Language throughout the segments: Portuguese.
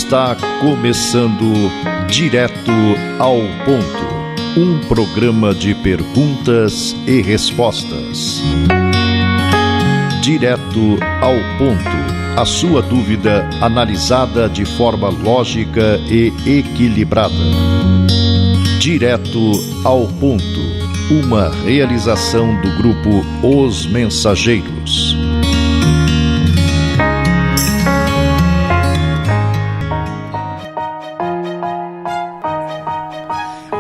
Está começando Direto ao Ponto, um programa de perguntas e respostas. Direto ao Ponto, a sua dúvida analisada de forma lógica e equilibrada. Direto ao Ponto, uma realização do grupo Os Mensageiros.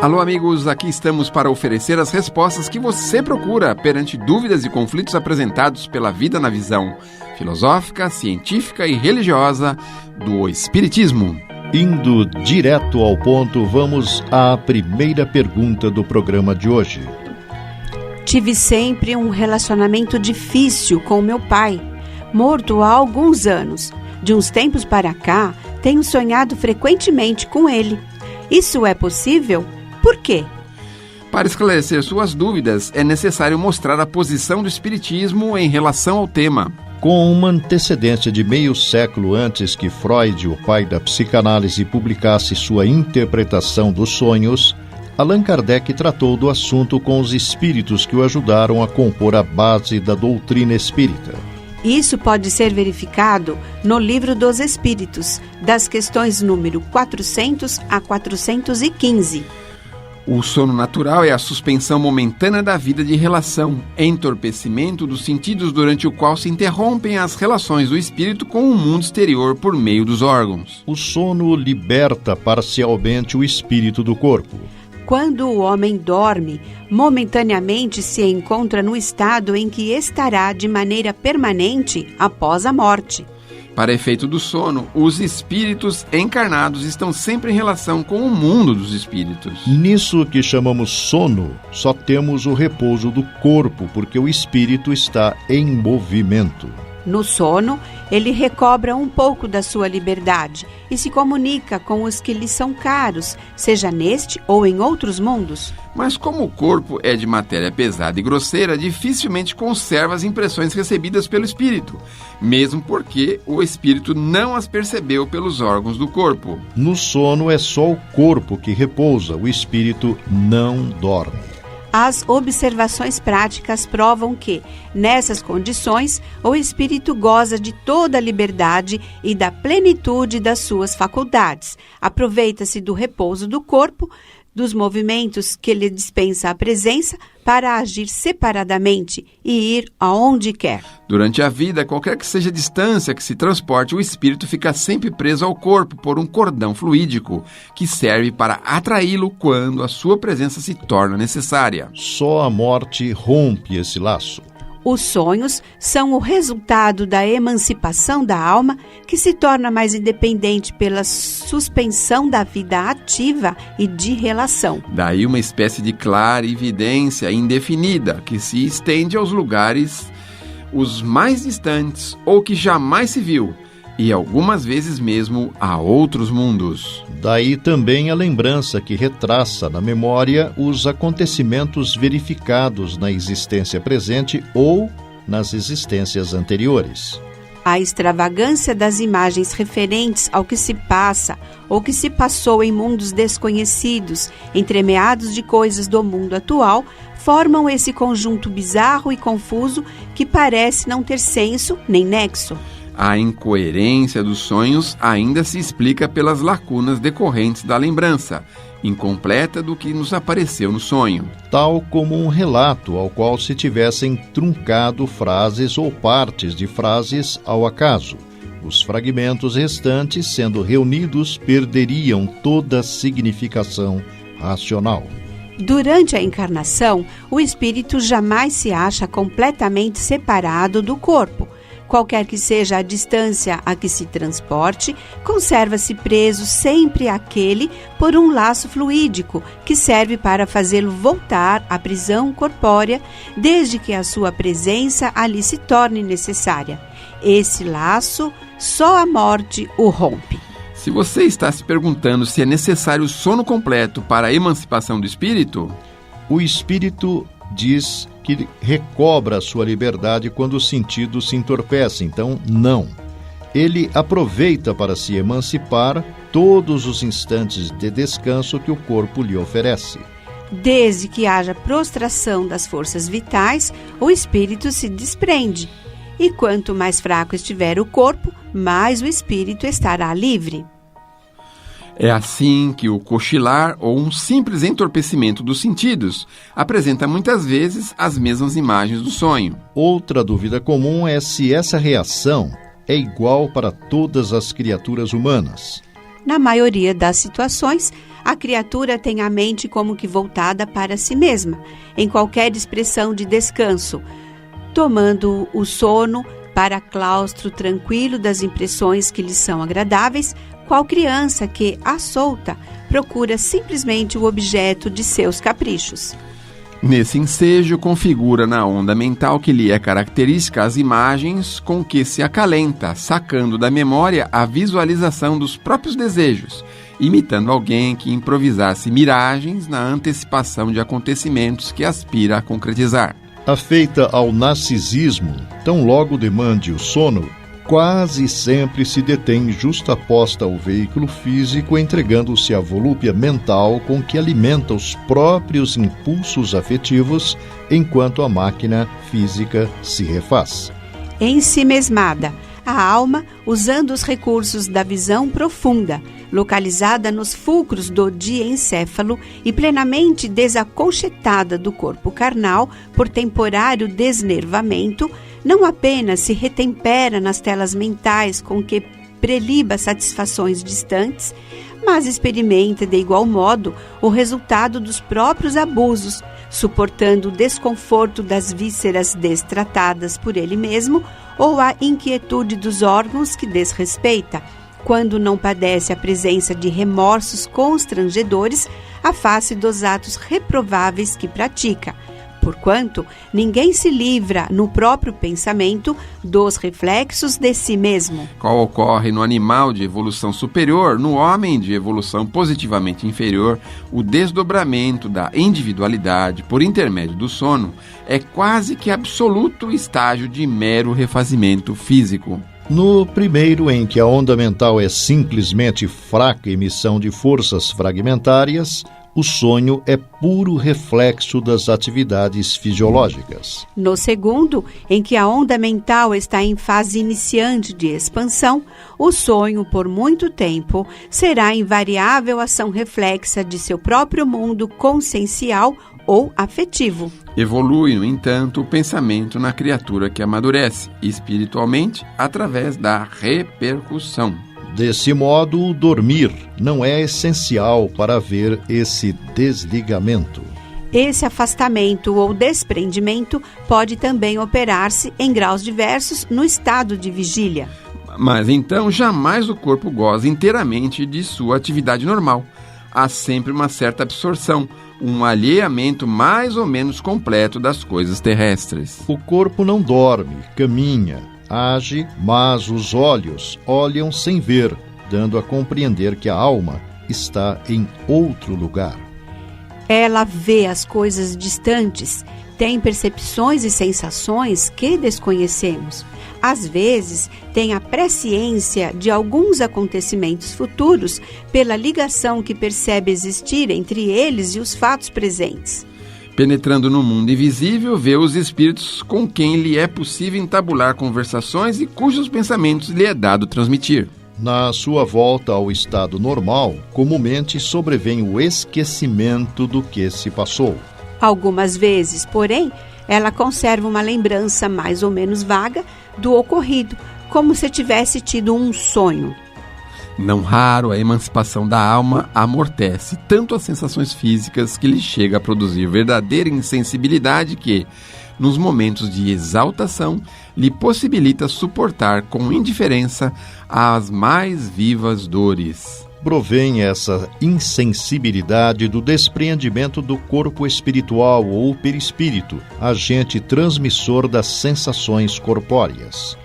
Alô amigos, aqui estamos para oferecer as respostas que você procura perante dúvidas e conflitos apresentados pela vida na visão filosófica, científica e religiosa do Espiritismo. Indo direto ao ponto, vamos à primeira pergunta do programa de hoje. Tive sempre um relacionamento difícil com meu pai, morto há alguns anos. De uns tempos para cá, tenho sonhado frequentemente com ele. Isso é possível? Por quê? Para esclarecer suas dúvidas, é necessário mostrar a posição do Espiritismo em relação ao tema. Com uma antecedência de meio século antes que Freud, o pai da psicanálise, publicasse sua interpretação dos sonhos, Allan Kardec tratou do assunto com os espíritos que o ajudaram a compor a base da doutrina espírita. Isso pode ser verificado no Livro dos Espíritos, das questões número 400 a 415. O sono natural é a suspensão momentânea da vida de relação, entorpecimento dos sentidos durante o qual se interrompem as relações do espírito com o mundo exterior por meio dos órgãos. O sono liberta parcialmente o espírito do corpo. Quando o homem dorme, momentaneamente se encontra no estado em que estará de maneira permanente após a morte. Para efeito do sono, os espíritos encarnados estão sempre em relação com o mundo dos espíritos. Nisso que chamamos sono, só temos o repouso do corpo, porque o espírito está em movimento. No sono, ele recobra um pouco da sua liberdade e se comunica com os que lhe são caros, seja neste ou em outros mundos. Mas como o corpo é de matéria pesada e grosseira, dificilmente conserva as impressões recebidas pelo espírito, mesmo porque o espírito não as percebeu pelos órgãos do corpo. No sono é só o corpo que repousa, o espírito não dorme. As observações práticas provam que, nessas condições, o espírito goza de toda a liberdade e da plenitude das suas faculdades. Aproveita-se do repouso do corpo, dos movimentos que lhe dispensa a presença, para agir separadamente e ir aonde quer. Durante a vida, qualquer que seja a distância que se transporte, o espírito fica sempre preso ao corpo por um cordão fluídico, que serve para atraí-lo quando a sua presença se torna necessária. Só a morte rompe esse laço. Os sonhos são o resultado da emancipação da alma, que se torna mais independente pela suspensão da vida ativa e de relação. Daí uma espécie de clarividência indefinida, que se estende aos lugares os mais distantes ou que jamais se viu, e algumas vezes mesmo a outros mundos. Daí também a lembrança que retraça na memória os acontecimentos verificados na existência presente ou nas existências anteriores. A extravagância das imagens referentes ao que se passa ou que se passou em mundos desconhecidos, entremeados de coisas do mundo atual, formam esse conjunto bizarro e confuso que parece não ter senso nem nexo. A incoerência dos sonhos ainda se explica pelas lacunas decorrentes da lembrança, incompleta do que nos apareceu no sonho. Tal como um relato ao qual se tivessem truncado frases ou partes de frases ao acaso. Os fragmentos restantes, sendo reunidos, perderiam toda significação racional. Durante a encarnação, o espírito jamais se acha completamente separado do corpo. Qualquer que seja a distância a que se transporte, conserva-se preso sempre àquele por um laço fluídico que serve para fazê-lo voltar à prisão corpórea, desde que a sua presença ali se torne necessária. Esse laço, só a morte o rompe. Se você está se perguntando se é necessário o sono completo para a emancipação do espírito, o espírito diz que recobra a sua liberdade quando os sentidos se entorpecem, então não. Ele aproveita para se emancipar todos os instantes de descanso que o corpo lhe oferece. Desde que haja prostração das forças vitais, o espírito se desprende. E quanto mais fraco estiver o corpo, mais o espírito estará livre. É assim que o cochilar ou um simples entorpecimento dos sentidos apresenta muitas vezes as mesmas imagens do sonho. Outra dúvida comum é se essa reação é igual para todas as criaturas humanas. Na maioria das situações, a criatura tem a mente como que voltada para si mesma, em qualquer expressão de descanso, tomando o sono para claustro tranquilo das impressões que lhe são agradáveis, qual criança que, à solta, procura simplesmente o objeto de seus caprichos. Nesse ensejo, configura na onda mental que lhe é característica as imagens com que se acalenta, sacando da memória a visualização dos próprios desejos, imitando alguém que improvisasse miragens na antecipação de acontecimentos que aspira a concretizar. Afeita ao narcisismo, tão logo demande o sono, quase sempre se detém justaposta ao veículo físico, entregando-se à volúpia mental com que alimenta os próprios impulsos afetivos, enquanto a máquina física se refaz. Ensimesmada, a alma, usando os recursos da visão profunda, localizada nos fulcros do diencéfalo e plenamente desacolchetada do corpo carnal por temporário desnervamento, não apenas se retempera nas telas mentais com que preliba satisfações distantes, mas experimenta de igual modo o resultado dos próprios abusos, suportando o desconforto das vísceras destratadas por ele mesmo ou a inquietude dos órgãos que desrespeita, quando não padece a presença de remorsos constrangedores à face dos atos reprováveis que pratica, porquanto ninguém se livra no próprio pensamento dos reflexos de si mesmo. Qual ocorre no animal de evolução superior, no homem de evolução positivamente inferior, o desdobramento da individualidade por intermédio do sono é quase que absoluto estágio de mero refazimento físico. No primeiro, em que a onda mental é simplesmente fraca emissão de forças fragmentárias, o sonho é puro reflexo das atividades fisiológicas. No segundo, em que a onda mental está em fase iniciante de expansão, o sonho, por muito tempo, será invariável ação reflexa de seu próprio mundo consciencial ou afetivo. Evolui, no entanto, o pensamento na criatura que amadurece espiritualmente através da repercussão. Desse modo, o dormir não é essencial para haver esse desligamento. Esse afastamento ou desprendimento pode também operar-se em graus diversos no estado de vigília. Mas então jamais o corpo goza inteiramente de sua atividade normal. Há sempre uma certa absorção, um alheamento mais ou menos completo das coisas terrestres. O corpo não dorme, caminha, age, mas os olhos olham sem ver, dando a compreender que a alma está em outro lugar. Ela vê as coisas distantes, tem percepções e sensações que desconhecemos. Às vezes, tem a presciência de alguns acontecimentos futuros pela ligação que percebe existir entre eles e os fatos presentes. Penetrando no mundo invisível, vê os espíritos com quem lhe é possível entabular conversações e cujos pensamentos lhe é dado transmitir. Na sua volta ao estado normal, comumente sobrevém o esquecimento do que se passou. Algumas vezes, porém, ela conserva uma lembrança mais ou menos vaga do ocorrido, como se tivesse tido um sonho. Não raro, a emancipação da alma amortece tanto as sensações físicas que lhe chega a produzir verdadeira insensibilidade que, nos momentos de exaltação, lhe possibilita suportar com indiferença as mais vivas dores. Provém essa insensibilidade do despreendimento do corpo espiritual ou perispírito, agente transmissor das sensações corpóreas.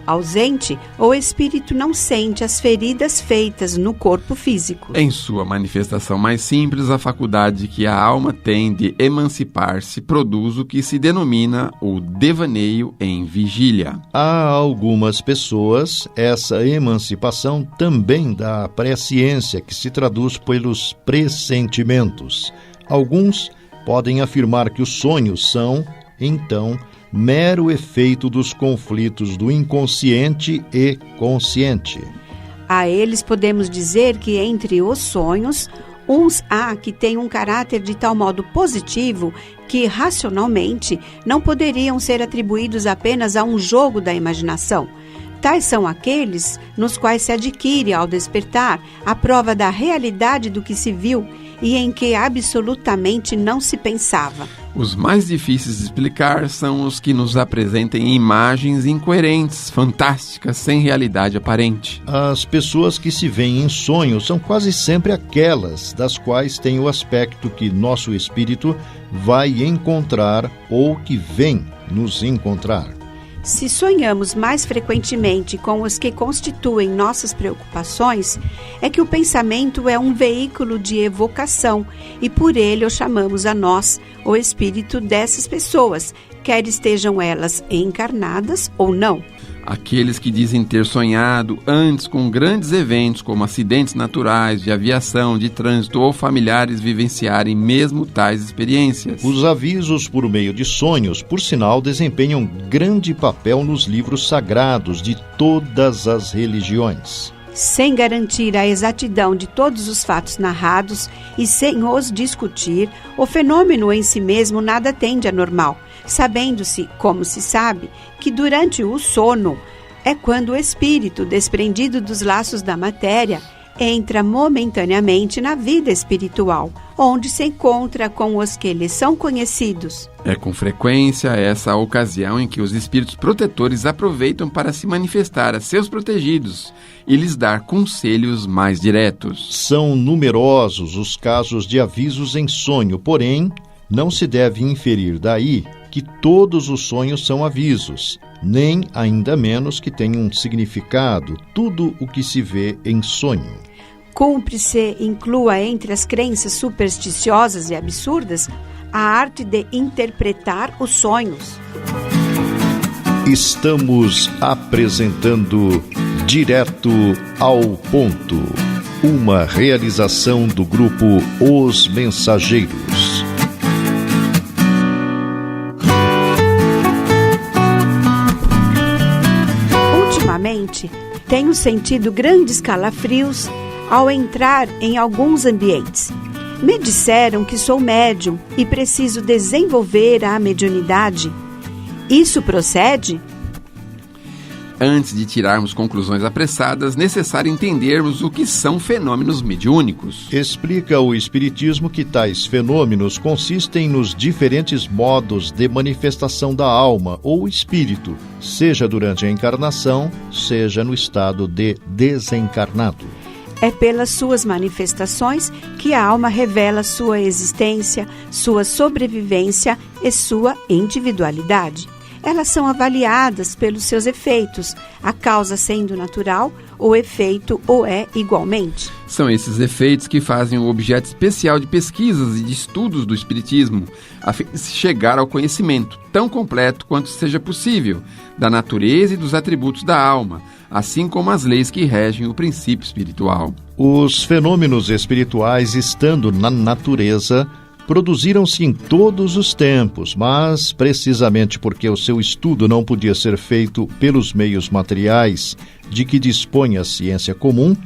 ausente, o espírito não sente as feridas feitas no corpo físico. Em sua manifestação mais simples, a faculdade que a alma tem de emancipar-se produz o que se denomina o devaneio em vigília. Há algumas pessoas, essa emancipação também dá presciência, que se traduz pelos pressentimentos. Alguns podem afirmar que os sonhos são, então, mero efeito dos conflitos do inconsciente e consciente. A eles podemos dizer que entre os sonhos, uns há que têm um caráter de tal modo positivo que, racionalmente, não poderiam ser atribuídos apenas a um jogo da imaginação. Tais são aqueles nos quais se adquire, ao despertar, a prova da realidade do que se viu e em que absolutamente não se pensava. Os mais difíceis de explicar são os que nos apresentem imagens incoerentes, fantásticas, sem realidade aparente. As pessoas que se veem em sonhos são quase sempre aquelas das quais tem o aspecto que nosso espírito vai encontrar ou que vem nos encontrar. Se sonhamos mais frequentemente com os que constituem nossas preocupações, é que o pensamento é um veículo de evocação e por ele o chamamos a nós, o espírito dessas pessoas, quer estejam elas encarnadas ou não. Aqueles que dizem ter sonhado antes com grandes eventos como acidentes naturais, de aviação, de trânsito ou familiares vivenciarem mesmo tais experiências. Os avisos por meio de sonhos, por sinal, desempenham grande papel nos livros sagrados de todas as religiões. Sem garantir a exatidão de todos os fatos narrados e sem os discutir, o fenômeno em si mesmo nada tem de anormal, sabendo-se, como se sabe, que durante o sono é quando o espírito, desprendido dos laços da matéria, entra momentaneamente na vida espiritual, onde se encontra com os que lhe são conhecidos. É com frequência essa a ocasião em que os espíritos protetores aproveitam para se manifestar a seus protegidos e lhes dar conselhos mais diretos. São numerosos os casos de avisos em sonho, porém, não se deve inferir daí que todos os sonhos são avisos, nem ainda menos que tenham um significado tudo o que se vê em sonho. Cumpre-se inclua entre as crenças supersticiosas e absurdas a arte de interpretar os sonhos. Estamos apresentando Direto ao Ponto, uma realização do grupo Os Mensageiros. Ultimamente, tenho sentido grandes calafrios ao entrar em alguns ambientes. Me disseram que sou médium e preciso desenvolver a mediunidade. Isso procede? Antes de tirarmos conclusões apressadas, necessário entendermos o que são fenômenos mediúnicos. Explica o Espiritismo que tais fenômenos consistem nos diferentes modos de manifestação da alma ou espírito, seja durante a encarnação, seja no estado de desencarnado. É pelas suas manifestações que a alma revela sua existência, sua sobrevivência e sua individualidade. Elas são avaliadas pelos seus efeitos, a causa sendo natural, o efeito o é igualmente. São esses efeitos que fazem o objeto especial de pesquisas e de estudos do Espiritismo, a fim de chegar ao conhecimento, tão completo quanto seja possível, da natureza e dos atributos da alma, assim como as leis que regem o princípio espiritual. Os fenômenos espirituais, estando na natureza, produziram-se em todos os tempos, mas precisamente porque o seu estudo não podia ser feito pelos meios materiais de que dispõe a ciência comum,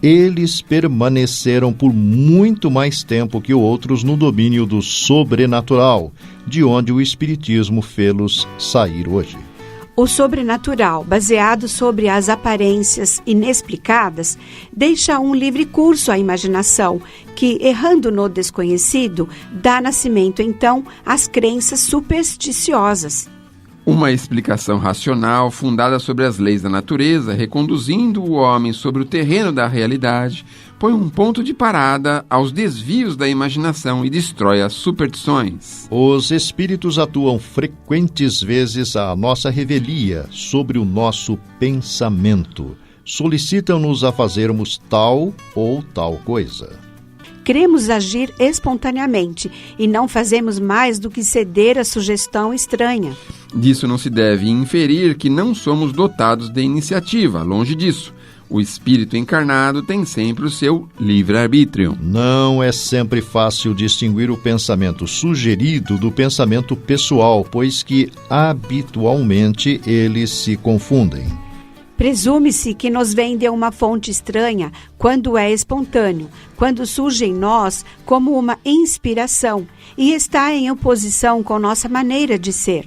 eles permaneceram por muito mais tempo que outros no domínio do sobrenatural, de onde o Espiritismo fê-los sair hoje. O sobrenatural, baseado sobre as aparências inexplicadas, deixa um livre curso à imaginação, que, errando no desconhecido, dá nascimento, então, às crenças supersticiosas. Uma explicação racional fundada sobre as leis da natureza, reconduzindo o homem sobre o terreno da realidade, põe um ponto de parada aos desvios da imaginação e destrói as superstições. Os espíritos atuam frequentes vezes à nossa revelia sobre o nosso pensamento. Solicitam-nos a fazermos tal ou tal coisa. Queremos agir espontaneamente e não fazemos mais do que ceder à sugestão estranha. Disso não se deve inferir que não somos dotados de iniciativa, longe disso. O espírito encarnado tem sempre o seu livre-arbítrio. Não é sempre fácil distinguir o pensamento sugerido do pensamento pessoal, pois que habitualmente eles se confundem. Presume-se que nos vem de uma fonte estranha quando é espontâneo, quando surge em nós como uma inspiração e está em oposição com nossa maneira de ser.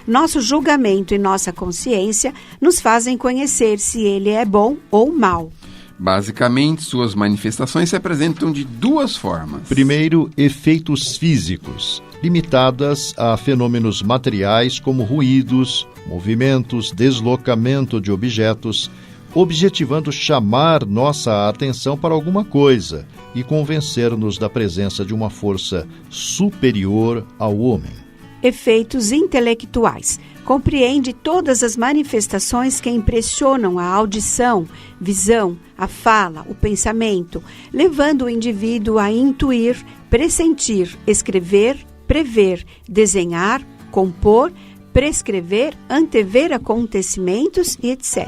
Nosso julgamento e nossa consciência nos fazem conhecer se ele é bom ou mau. Basicamente, suas manifestações se apresentam de duas formas. Primeiro, efeitos físicos, limitadas a fenômenos materiais como ruídos, movimentos, deslocamento de objetos, objetivando chamar nossa atenção para alguma coisa e convencer-nos da presença de uma força superior ao homem. Efeitos intelectuais. Compreende todas as manifestações que impressionam a audição, visão, a fala, o pensamento, levando o indivíduo a intuir, pressentir, escrever, prever, desenhar, compor, prescrever, antever acontecimentos e etc.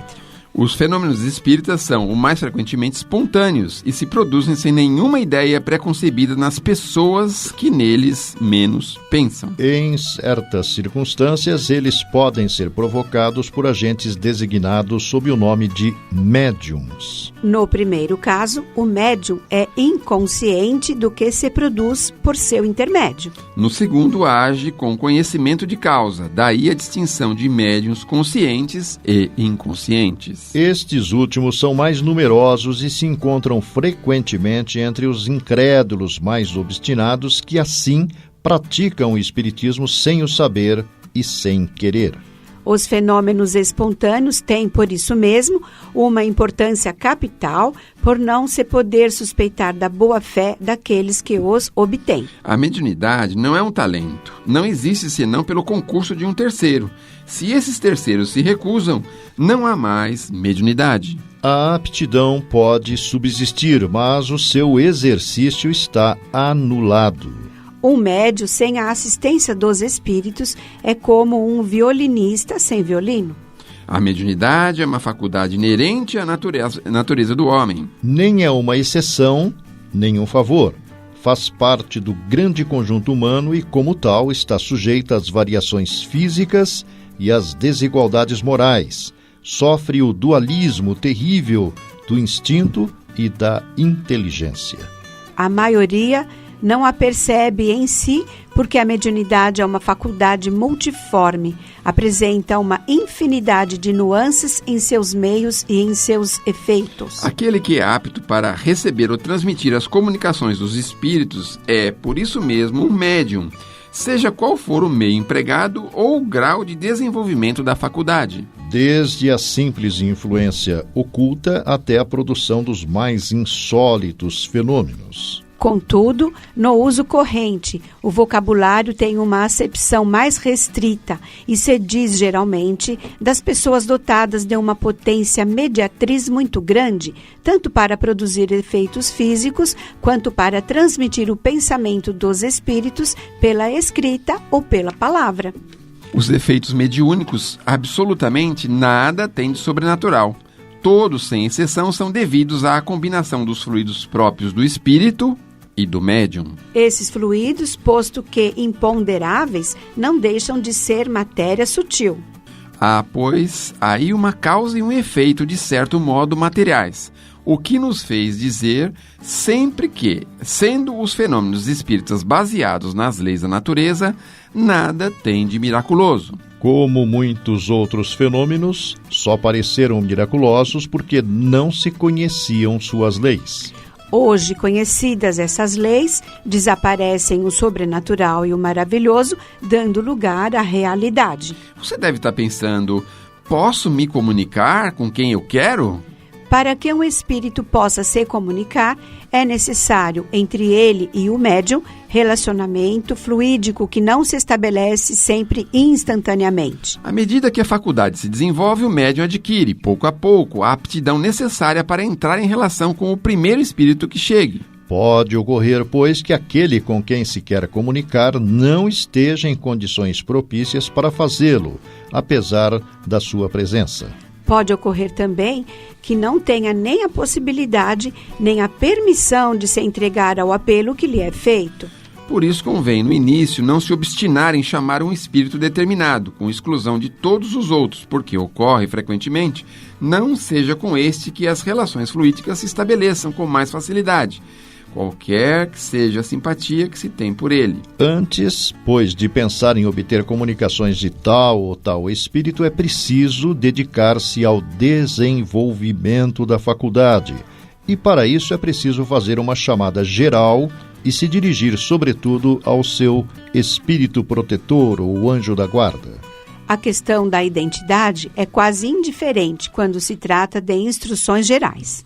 Os fenômenos espíritas são, o mais frequentemente, espontâneos e se produzem sem nenhuma ideia preconcebida nas pessoas que neles menos pensam. Em certas circunstâncias, eles podem ser provocados por agentes designados sob o nome de médiums. No primeiro caso, o médium é inconsciente do que se produz por seu intermédio. No segundo, age com conhecimento de causa, daí a distinção de médiuns conscientes e inconscientes. Estes últimos são mais numerosos e se encontram frequentemente entre os incrédulos mais obstinados que, assim, praticam o espiritismo sem o saber e sem querer. Os fenômenos espontâneos têm, por isso mesmo, uma importância capital por não se poder suspeitar da boa-fé daqueles que os obtêm. A mediunidade não é um talento, não existe senão pelo concurso de um terceiro. Se esses terceiros se recusam, não há mais mediunidade. A aptidão pode subsistir, mas o seu exercício está anulado. Um médium sem a assistência dos espíritos é como um violinista sem violino. A mediunidade é uma faculdade inerente à natureza do homem. Nem é uma exceção, nem um favor. Faz parte do grande conjunto humano e, como tal, está sujeita às variações físicas e às desigualdades morais. Sofre o dualismo terrível do instinto e da inteligência. A maioria não a percebe em si porque a mediunidade é uma faculdade multiforme, apresenta uma infinidade de nuances em seus meios e em seus efeitos. Aquele que é apto para receber ou transmitir as comunicações dos espíritos é, por isso mesmo, um médium, seja qual for o meio empregado ou o grau de desenvolvimento da faculdade. Desde a simples influência oculta até a produção dos mais insólitos fenômenos. Contudo, no uso corrente, o vocabulário tem uma acepção mais restrita e se diz, geralmente, das pessoas dotadas de uma potência mediatriz muito grande, tanto para produzir efeitos físicos, quanto para transmitir o pensamento dos espíritos pela escrita ou pela palavra. Os efeitos mediúnicos, absolutamente nada têm de sobrenatural. Todos, sem exceção, são devidos à combinação dos fluidos próprios do espírito e do médium. Esses fluidos, posto que imponderáveis, não deixam de ser matéria sutil. Há, pois, aí uma causa e um efeito de certo modo materiais, o que nos fez dizer sempre que, sendo os fenômenos espíritas baseados nas leis da natureza, nada tem de miraculoso. Como muitos outros fenômenos, só pareceram miraculosos porque não se conheciam suas leis. Hoje conhecidas essas leis, desaparecem o sobrenatural e o maravilhoso, dando lugar à realidade. Você deve estar pensando, posso me comunicar com quem eu quero? Para que um espírito possa se comunicar, é necessário, entre ele e o médium, relacionamento fluídico que não se estabelece sempre instantaneamente. À medida que a faculdade se desenvolve, o médium adquire, pouco a pouco, a aptidão necessária para entrar em relação com o primeiro espírito que chegue. Pode ocorrer, pois, que aquele com quem se quer comunicar não esteja em condições propícias para fazê-lo, apesar da sua presença. Pode ocorrer também que não tenha nem a possibilidade, nem a permissão de se entregar ao apelo que lhe é feito. Por isso convém, no início, não se obstinar em chamar um espírito determinado, com exclusão de todos os outros, porque ocorre frequentemente, não seja com este que as relações fluídicas se estabeleçam com mais facilidade, qualquer que seja a simpatia que se tem por ele. Antes, pois, de pensar em obter comunicações de tal ou tal espírito, é preciso dedicar-se ao desenvolvimento da faculdade. E para isso é preciso fazer uma chamada geral e se dirigir, sobretudo, ao seu espírito protetor ou anjo da guarda. A questão da identidade é quase indiferente quando se trata de instruções gerais.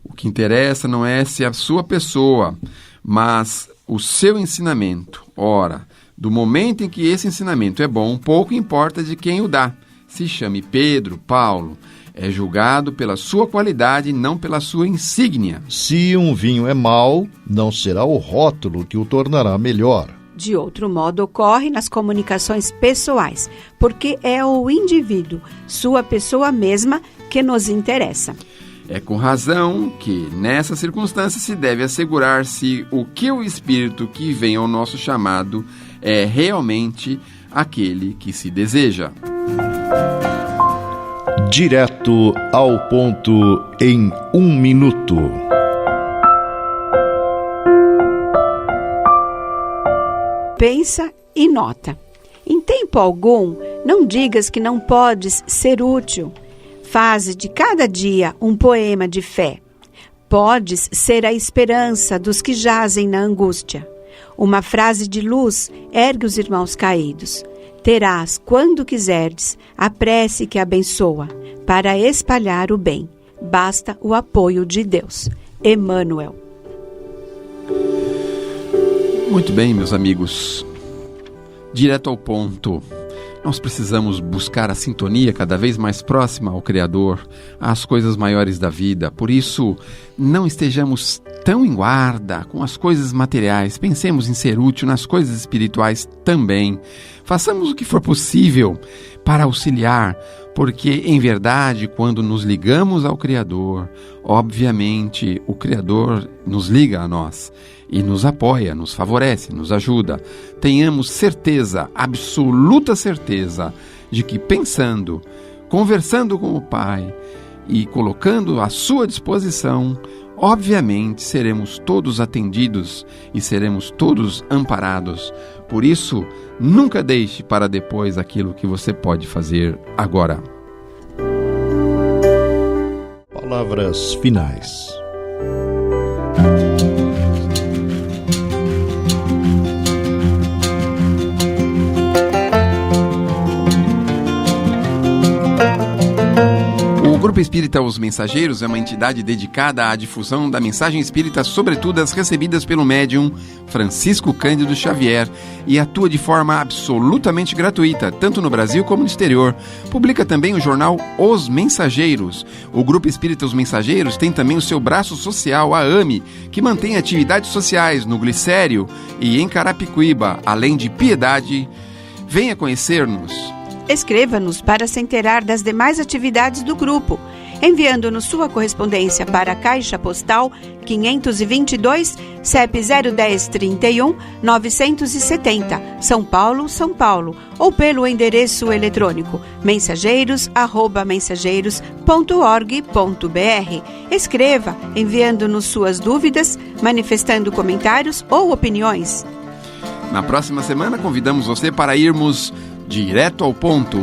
O que interessa não é se a sua pessoa, mas o seu ensinamento. Ora, do momento em que esse ensinamento é bom, pouco importa de quem o dá. Se chame Pedro, Paulo, é julgado pela sua qualidade e não pela sua insígnia. Se um vinho é mau, não será o rótulo que o tornará melhor. De outro modo, ocorre nas comunicações pessoais, porque é o indivíduo, sua pessoa mesma, que nos interessa. É com razão que, nessa circunstância, se deve assegurar se o que o espírito que vem ao nosso chamado é realmente aquele que se deseja. Direto ao ponto em 1 minuto. Pensa e nota. Em tempo algum, não digas que não podes ser útil. Faze de cada dia um poema de fé. Podes ser a esperança dos que jazem na angústia. Uma frase de luz ergue os irmãos caídos. Terás, quando quiserdes, a prece que abençoa, para espalhar o bem. Basta o apoio de Deus. Emmanuel. Muito bem, meus amigos. Direto ao ponto. Nós precisamos buscar a sintonia cada vez mais próxima ao Criador, às coisas maiores da vida. Por isso, não estejamos tão em guarda com as coisas materiais. Pensemos em ser útil nas coisas espirituais também. Façamos o que for possível para auxiliar, porque, em verdade, quando nos ligamos ao Criador, obviamente, o Criador nos liga a nós e nos apoia, nos favorece, nos ajuda. Tenhamos certeza, absoluta certeza, de que pensando, conversando com o Pai e colocando à sua disposição, obviamente seremos todos atendidos e seremos todos amparados. Por isso, nunca deixe para depois aquilo que você pode fazer agora. Palavras finais. O Grupo Espírita Os Mensageiros é uma entidade dedicada à difusão da mensagem espírita, sobretudo as recebidas pelo médium Francisco Cândido Xavier, e atua de forma absolutamente gratuita, tanto no Brasil como no exterior. Publica também o jornal Os Mensageiros. O Grupo Espírita Os Mensageiros tem também o seu braço social, a AME, que mantém atividades sociais no Glicério e em Carapicuíba, além de Piedade. Venha conhecer-nos. Escreva-nos para se inteirar das demais atividades do grupo, enviando-nos sua correspondência para a Caixa Postal 522, CEP 01031 970, São Paulo, São Paulo, ou pelo endereço eletrônico mensageiros@mensageiros.org.br. Escreva, enviando-nos suas dúvidas, manifestando comentários ou opiniões. Na próxima semana, convidamos você para irmos direto ao ponto.